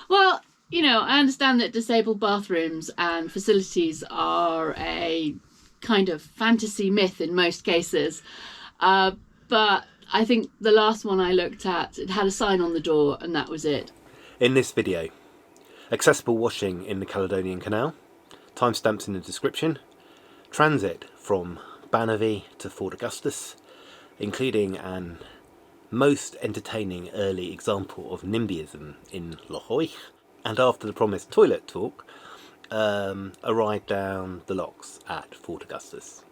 Well, I understand that disabled bathrooms and facilities are a kind of fantasy myth in most cases. But I think the last one I looked at, it had a sign on the door and that was it. In this video, accessible washing in the Caledonian Canal, timestamps in the description, transit from Bannerby to Fort Augustus, including an most entertaining early example of NIMBYism in Loch, and after the promised toilet talk, a ride down the locks at Fort Augustus.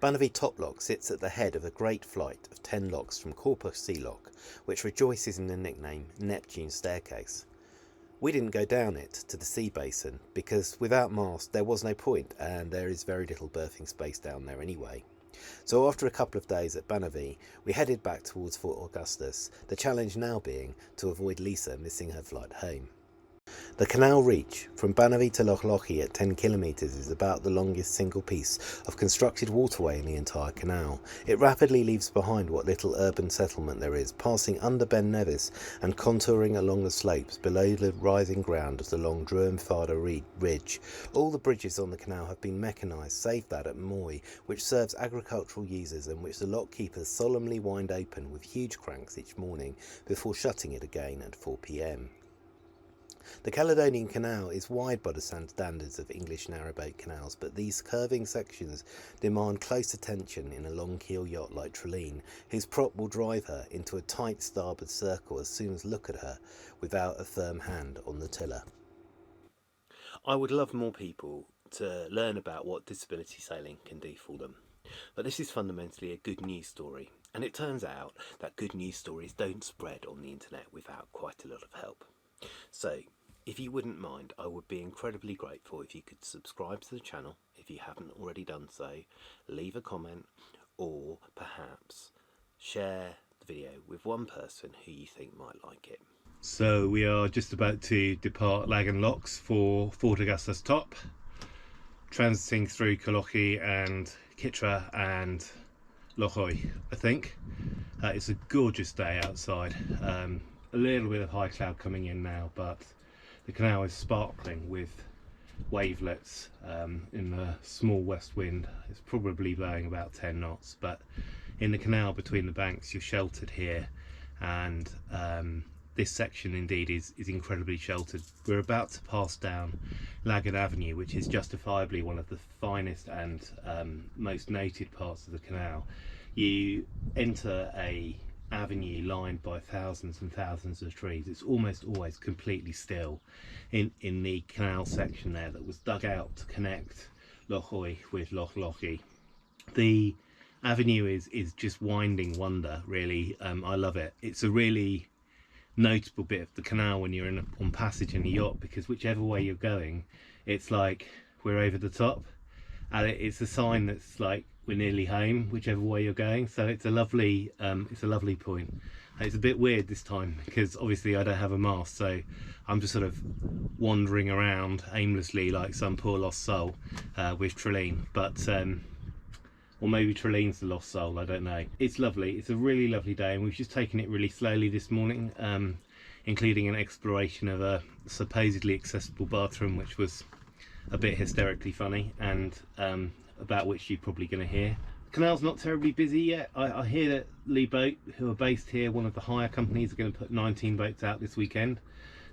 Bannerby Top Lock sits at the head of a great flight of 10 locks from Corpus Sea Lock, which rejoices in the nickname Neptune's Staircase. We didn't go down it to the sea basin because without mast there was no point, and there is very little berthing space down there anyway. So after a couple of days at Bannerby, we headed back towards Fort Augustus, the challenge now being to avoid Lisa missing her flight home. The canal reach from Bannerby to Loch Lochy at 10 kilometres is about the longest single piece of constructed waterway in the entire canal. It rapidly leaves behind what little urban settlement there is, passing under Ben Nevis and contouring along the slopes below the rising ground of the long Druimfada Ridge. All the bridges on the canal have been mechanised, save that at Moy, which serves agricultural users and which the lock keepers solemnly wind open with huge cranks each morning before shutting it again at 4 p.m. The Caledonian Canal is wide by the standards of English narrowboat canals, but these curving sections demand close attention in a long keel yacht like Trilleen, whose prop will drive her into a tight starboard circle as soon as look at her without a firm hand on the tiller. I would love more people to learn about what disability sailing can do for them, but this is fundamentally a good news story, and it turns out that good news stories don't spread on the internet without quite a lot of help. So, if you wouldn't mind, I would be incredibly grateful if you could subscribe to the channel if you haven't already done so, leave a comment, or perhaps share the video with one person who you think might like it. So we are just about to depart Lagan Locks for Fort Augustus Top, transiting through Collochie and Kitra and Lochoi, I think. It's a gorgeous day outside. A little bit of high cloud coming in now, but the canal is sparkling with wavelets in the small west wind. It's probably blowing about 10 knots, but in the canal between the banks you're sheltered here, and this section indeed is incredibly sheltered. We're about to pass down Lagan Avenue, which is justifiably one of the finest and most noted parts of the canal. You enter a avenue lined by thousands and thousands of trees. It's almost always completely still in the canal section there that was dug out to connect Loch Oy with Loch Lochy. The avenue is just winding wonder, really. I love it. It's a really notable bit of the canal when you're on passage in a yacht, because whichever way you're going, it's like we're over the top, and it's a sign that's like we're nearly home whichever way you're going. So it's a lovely point. It's a bit weird this time because obviously I don't have a mast, so I'm just sort of wandering around aimlessly like some poor lost soul with Trilleen, but or maybe Trilleen's the lost soul, I don't know. It's lovely. It's a really lovely day, and we've just taken it really slowly this morning, including an exploration of a supposedly accessible bathroom, which was a bit hysterically funny, and about which you're probably going to hear. The canal's not terribly busy yet. I hear that Lee Boat, who are based here, one of the hire companies, are going to put 19 boats out this weekend,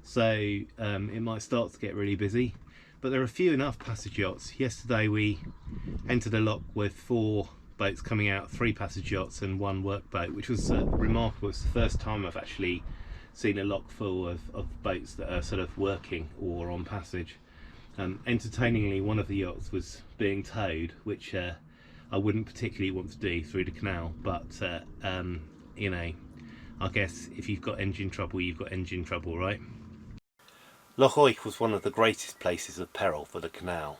so it might start to get really busy, but there are few enough passage yachts. Yesterday we entered a lock with 4 boats coming out, 3 passage yachts and 1 work boat, which was remarkable. It's the first time I've actually seen a lock full of boats that are sort of working or on passage. Entertainingly, one of the yachts was being towed, which I wouldn't particularly want to do through the canal, but you know, I guess if you've got engine trouble, you've got engine trouble, right? Loch Oich was one of the greatest places of peril for the canal,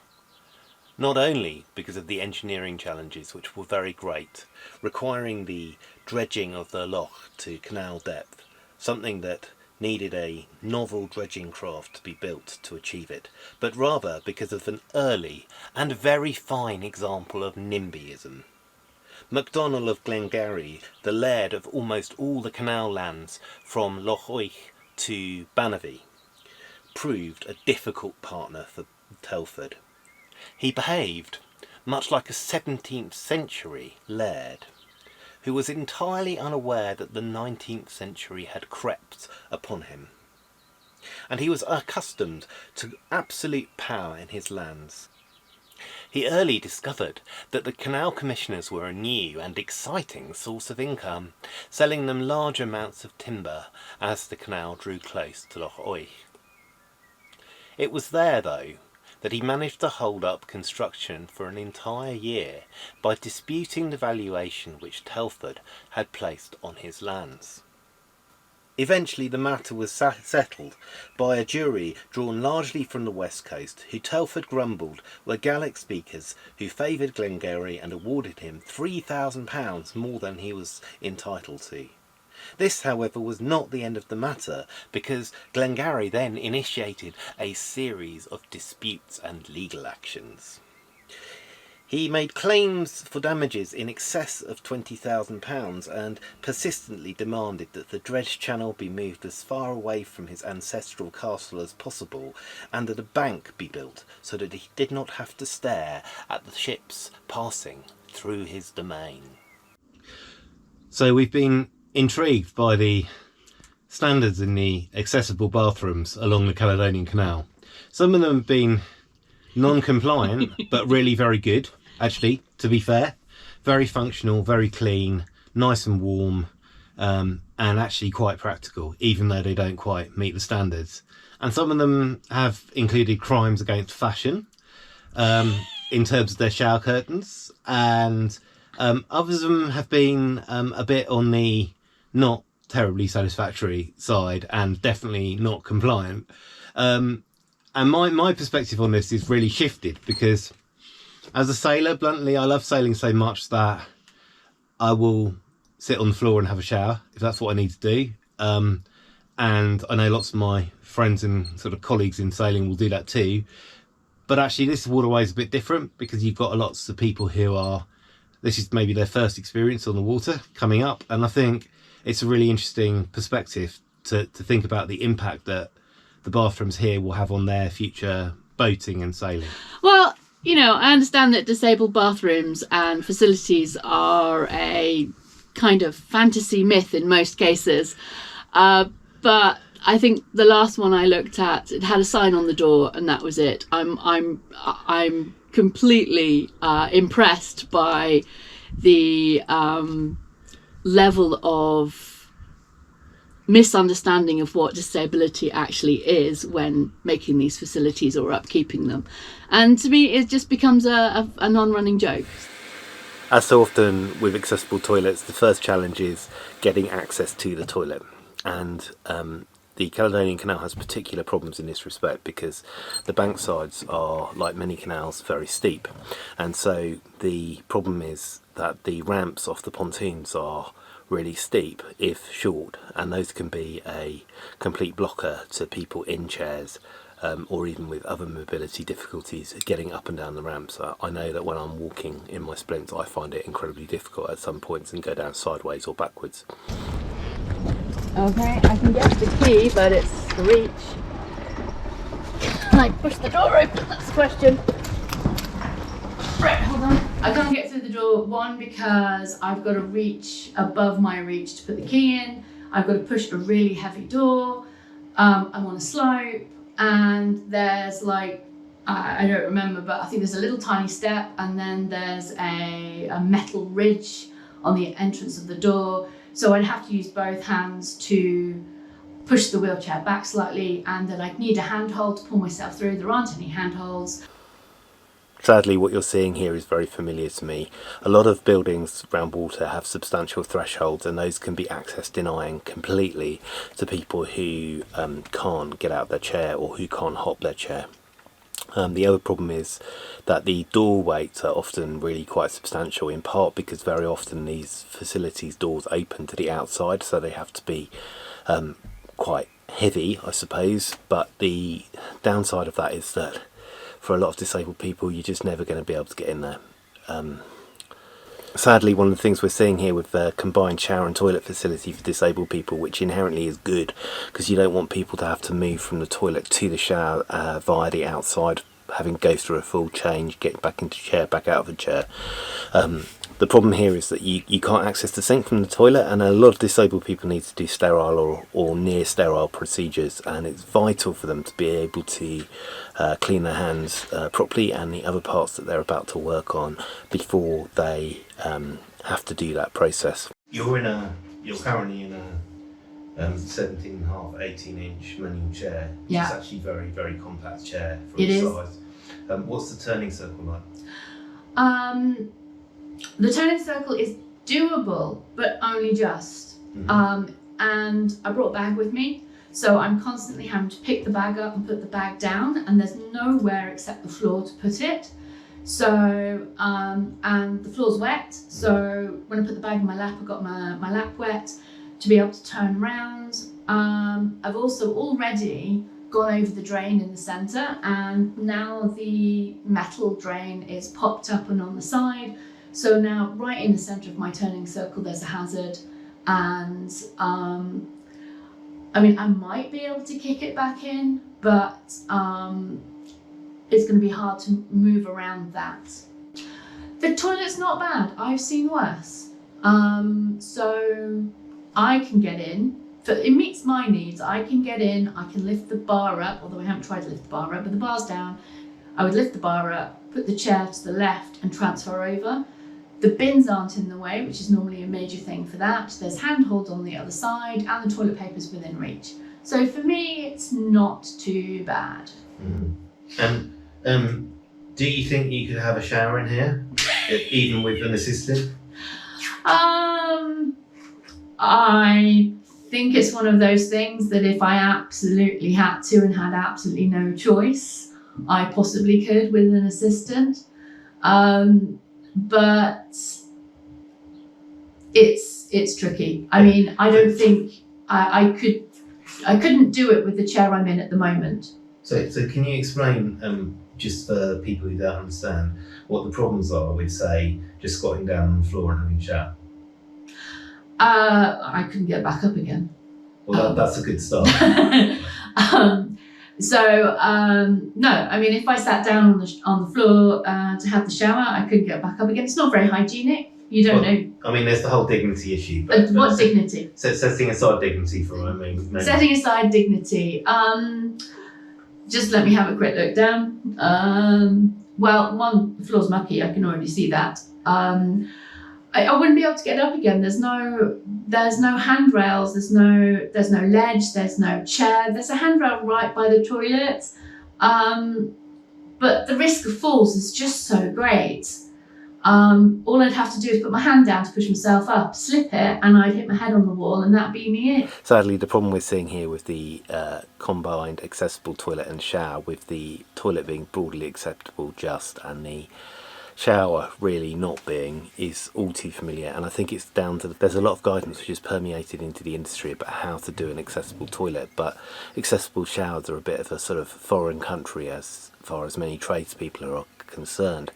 not only because of the engineering challenges, which were very great, requiring the dredging of the loch to canal depth, something that needed a novel dredging craft to be built to achieve it, but rather because of an early and very fine example of NIMBYism. MacDonald of Glengarry, the laird of almost all the canal lands from Loch Oich to Banavie proved a difficult partner for Telford. He behaved much like a 17th century laird, who was entirely unaware that the 19th century had crept upon him, and he was accustomed to absolute power in his lands. He early discovered that the canal commissioners were a new and exciting source of income, selling them large amounts of timber as the canal drew close to Loch Oich. It was there, though, that he managed to hold up construction for an entire year by disputing the valuation which Telford had placed on his lands. Eventually the matter was settled by a jury drawn largely from the west coast, who Telford grumbled were Gaelic speakers who favoured Glengarry and awarded him £3,000 more than he was entitled to. This, however, was not the end of the matter, because Glengarry then initiated a series of disputes and legal actions. He made claims for damages in excess of £20,000 and persistently demanded that the dredge channel be moved as far away from his ancestral castle as possible, and that a bank be built so that he did not have to stare at the ships passing through his domain. So we've been intrigued by the standards in the accessible bathrooms along the Caledonian Canal. Some of them have been non-compliant, but really very good, actually, to be fair. Very functional, very clean, nice and warm, and actually quite practical, even though they don't quite meet the standards. And some of them have included crimes against fashion, in terms of their shower curtains, and others of them have been a bit on the not terribly satisfactory side, and definitely not compliant. And my perspective on this is really shifted, because as a sailor, bluntly, I love sailing so much that I will sit on the floor and have a shower if that's what I need to do. And I know lots of my friends and sort of colleagues in sailing will do that too. But actually this waterway is a bit different, because you've got lots of people who this is maybe their first experience on the water coming up. And I think it's a really interesting perspective to think about the impact that the bathrooms here will have on their future boating and sailing. Well, I understand that disabled bathrooms and facilities are a kind of fantasy myth in most cases. But I think the last one I looked at, it had a sign on the door and that was it. I'm completely impressed by the level of misunderstanding of what disability actually is when making these facilities or upkeeping them. And to me, it just becomes a non-running joke. As so often with accessible toilets, the first challenge is getting access to the toilet. And the Caledonian Canal has particular problems in this respect, because the bank sides are, like many canals, very steep. And so the problem is that the ramps off the pontoons are really steep if short, and those can be a complete blocker to people in chairs, or even with other mobility difficulties getting up and down the ramps. I know that when I'm walking in my splints, I find it incredibly difficult at some points and go down sideways or backwards. Okay, I can get the key, but it's the reach. Can I push the door open? That's the question. Right, hold on. I can't get through the door, one, because I've got to reach above my reach to put the key in. I've got to push a really heavy door. I'm on a slope, and there's I don't remember, but I think there's a little tiny step, and then there's a metal ridge on the entrance of the door. So I'd have to use both hands to push the wheelchair back slightly, and then I'd need a handhold to pull myself through. There aren't any handholds. Sadly, what you're seeing here is very familiar to me. A lot of buildings around water have substantial thresholds, and those can be access denying completely to people who can't get out of their chair or who can't hop their chair. The other problem is that the door weights are often really quite substantial, in part because very often these facilities doors open to the outside, so they have to be quite heavy, I suppose. But the downside of that is that for a lot of disabled people, you're just never going to be able to get in there. Sadly, one of the things we're seeing here with the combined shower and toilet facility for disabled people, which inherently is good because you don't want people to have to move from the toilet to the shower via the outside, having to go through a full change, get back into chair, back out of a chair. The problem here is that you can't access the sink from the toilet, and a lot of disabled people need to do sterile or near sterile procedures, and it's vital for them to be able to clean their hands properly and the other parts that they're about to work on before they have to do that process. You're currently in a 17.5, 18-inch manual chair. Yeah. It's actually very, very compact chair for It its is. size. What's the turning circle like? The turning circle is doable, but only just. Mm-hmm. And I brought a bag with me, so I'm constantly having to pick the bag up and put the bag down, and there's nowhere except the floor to put it. So, and the floor's wet, so when I put the bag in my lap, I've got my lap wet to be able to turn around. I've also already gone over the drain in the centre, and now the metal drain is popped up and on the side. So now right in the centre of my turning circle there's a hazard, and I mean I might be able to kick it back in, but it's going to be hard to move around that. The toilet's not bad, I've seen worse. So I can get in, it meets my needs. I can get in, I can lift the bar up, although I haven't tried to lift the bar up, but the bar's down. I would lift the bar up, put the chair to the left and transfer over. The bins aren't in the way, which is normally a major thing for that. There's handholds on the other side and the toilet paper's within reach. So for me, it's not too bad. And do you think you could have a shower in here, even with an assistant? I think it's one of those things that if I absolutely had to and had absolutely no choice, I possibly could with an assistant. But it's tricky. I mean, I don't think I couldn't do it with the chair I'm in at the moment. So can you explain, just for people who don't understand, what the problems are with, say, just squatting down on the floor and having a shower? I couldn't get back up again. Well, that's a good start. No, I mean, if I sat down on the floor to have the shower, I couldn't get back up again. It's not very hygienic. You don't know. I mean, there's the whole dignity issue. What dignity? So setting aside dignity for a moment. Setting aside dignity. Just let me have a quick look down. Well, one, the floor's mucky. I can already see that. I wouldn't be able to get up again. There's no handrails. There's no ledge. There's no chair. There's a handrail right by the toilet. But the risk of falls is just so great. All I'd have to do is put my hand down to push myself up, slip it, and I'd hit my head on the wall, and that'd be me it. Sadly, the problem we're seeing here with the combined accessible toilet and shower, with the toilet being broadly acceptable just and the shower really not being, is all too familiar. And I think it's down to there's a lot of guidance which is permeated into the industry about how to do an accessible toilet, but accessible showers are a bit of a sort of foreign country as far as many tradespeople are concerned.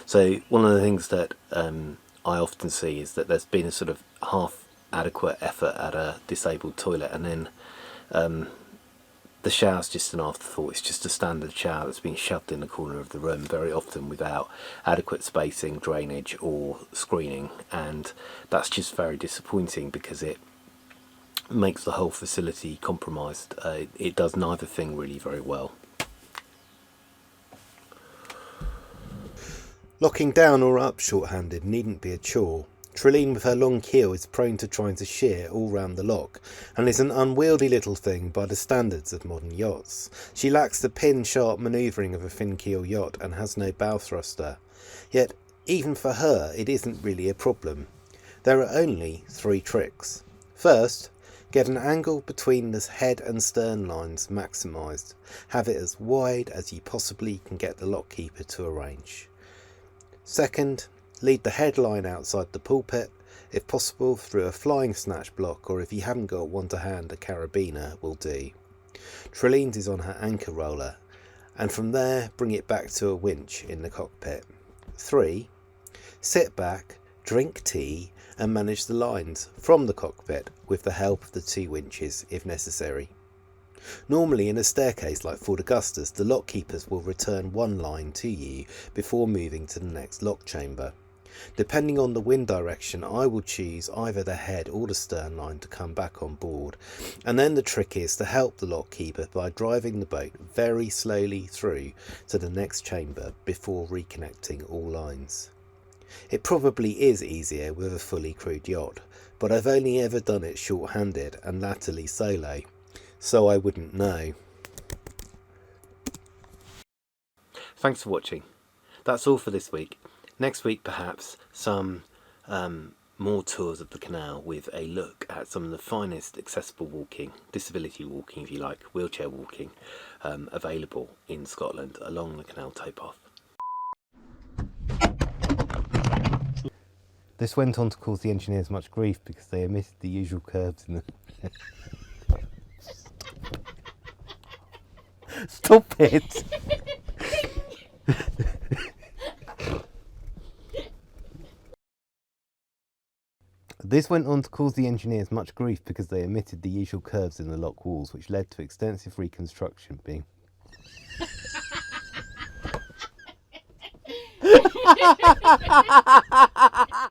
So one of the things that I often see is that there's been a sort of half adequate effort at a disabled toilet, and then the shower's just an afterthought. It's just a standard shower that's been shoved in the corner of the room, very often without adequate spacing, drainage or screening, and that's just very disappointing because it makes the whole facility compromised. It does neither thing really very well. Locking down or up short-handed needn't be a chore. Trilleen with her long keel is prone to trying to shear all round the lock, and is an unwieldy little thing by the standards of modern yachts. She lacks the pin-sharp manoeuvring of a fin-keel yacht and has no bow thruster. Yet, even for her, it isn't really a problem. There are only 3 tricks. First, get an angle between the head and stern lines maximised. Have it as wide as you possibly can get the lock keeper to arrange. Second, lead the headline outside the pulpit, if possible through a flying snatch block, or if you haven't got one to hand, a carabiner will do. Trilleen's is on her anchor roller, and from there bring it back to a winch in the cockpit. 3. Sit back, drink tea and manage the lines from the cockpit with the help of the 2 winches if necessary. Normally in a staircase like Fort Augustus, the lock keepers will return one line to you before moving to the next lock chamber. Depending on the wind direction, I will choose either the head or the stern line to come back on board, and then the trick is to help the lock keeper by driving the boat very slowly through to the next chamber before reconnecting all lines. It probably is easier with a fully crewed yacht, but I've only ever done it short-handed and latterly solo, so I wouldn't know. Thanks for watching. That's all for this week. Next week perhaps some more tours of the canal with a look at some of the finest accessible walking, disability walking if you like, wheelchair walking, available in Scotland along the canal towpath. This went on to cause the engineers much grief because they omitted the usual curves in the... Stop it! This went on to cause the engineers much grief because they omitted the usual curves in the lock walls, which led to extensive reconstruction being...